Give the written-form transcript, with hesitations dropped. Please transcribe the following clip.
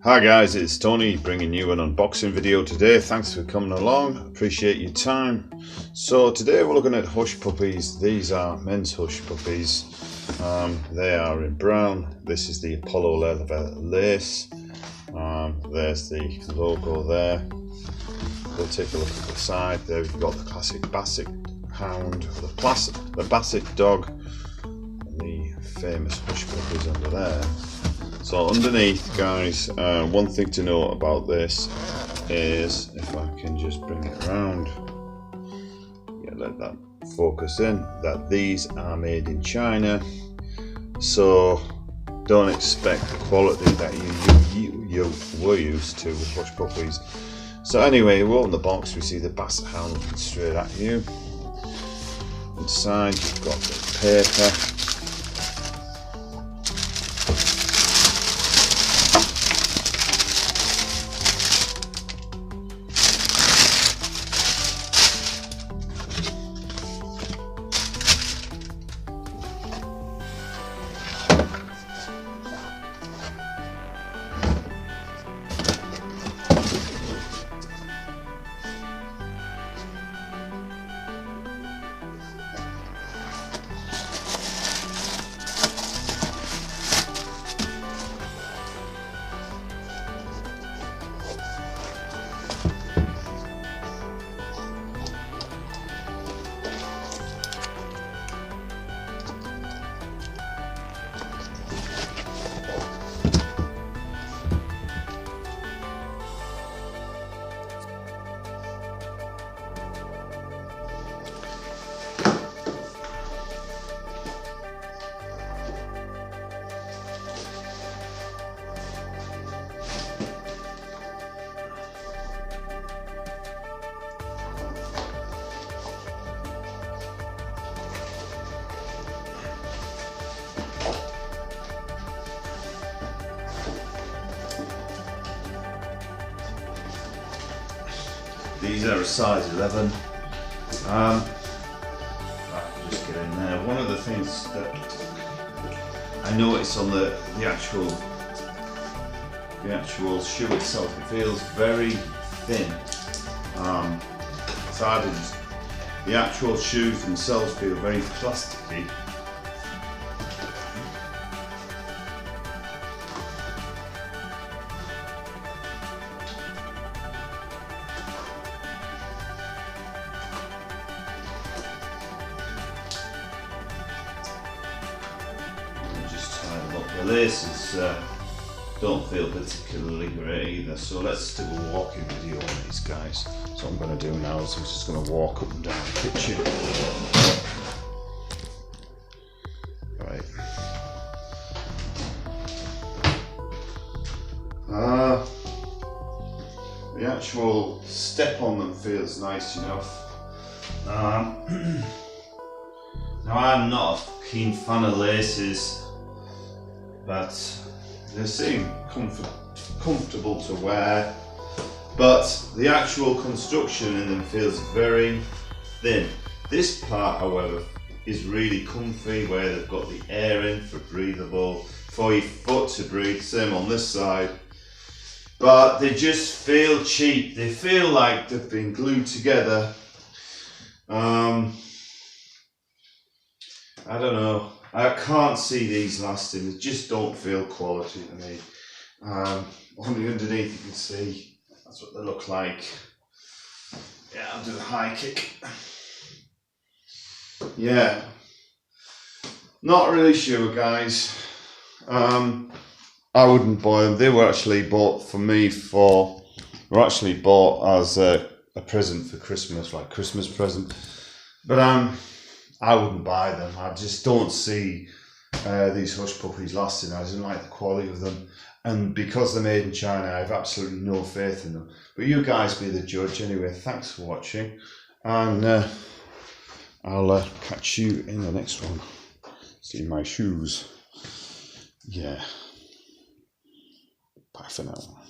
Hi guys, it's Tony bringing you an unboxing video today. Thanks for coming along, appreciate your time. So today we're looking at hush puppies. These are men's hush puppies. They are in brown. This is the Apollo leather lace. There's the logo there. We'll take a look at the side. There we've got the classic Basset hound, the Basset dog, and the famous hush puppies under there. So underneath, guys, one thing to note about this is, if I can just bring it around, let that focus in, that these are made in China. So don't expect the quality that you were used to with hush puppies. So anyway, we open the box, we see the Basset hound looking straight at you. Inside you've got the paper. These are a size 11. I can just get in there. One of the things that I noticed on the actual shoe itself, it feels very thin. The actual shoes themselves feel very plasticky. The laces don't feel particularly great either, so let's do a walking video on these guys. So what I'm going to do now is I'm just going to walk up and down the kitchen. Right. The actual step on them feels nice enough. Now I'm not a keen fan of laces, but they seem comfortable to wear, but the actual construction in them feels very thin. This part, however, is really comfy, where they've got the air in for breathable, for your foot to breathe, same on this side, but they just feel cheap. They feel like they've been glued together. I don't know. I can't see these lasting. They just don't feel quality to me. On the underneath you can see that's what they look like. Yeah, I'll do a high kick. Yeah, not really sure, guys. I wouldn't buy them. They were actually bought for me were actually bought as a present for Christmas, like Christmas present. But I wouldn't buy them. I just don't see these hush puppies lasting. I don't like the quality of them, and because they're made in China, I have absolutely no faith in them. But you guys be the judge anyway. Thanks for watching, and I'll catch you in the next one. See my shoes. Yeah. Bye for now.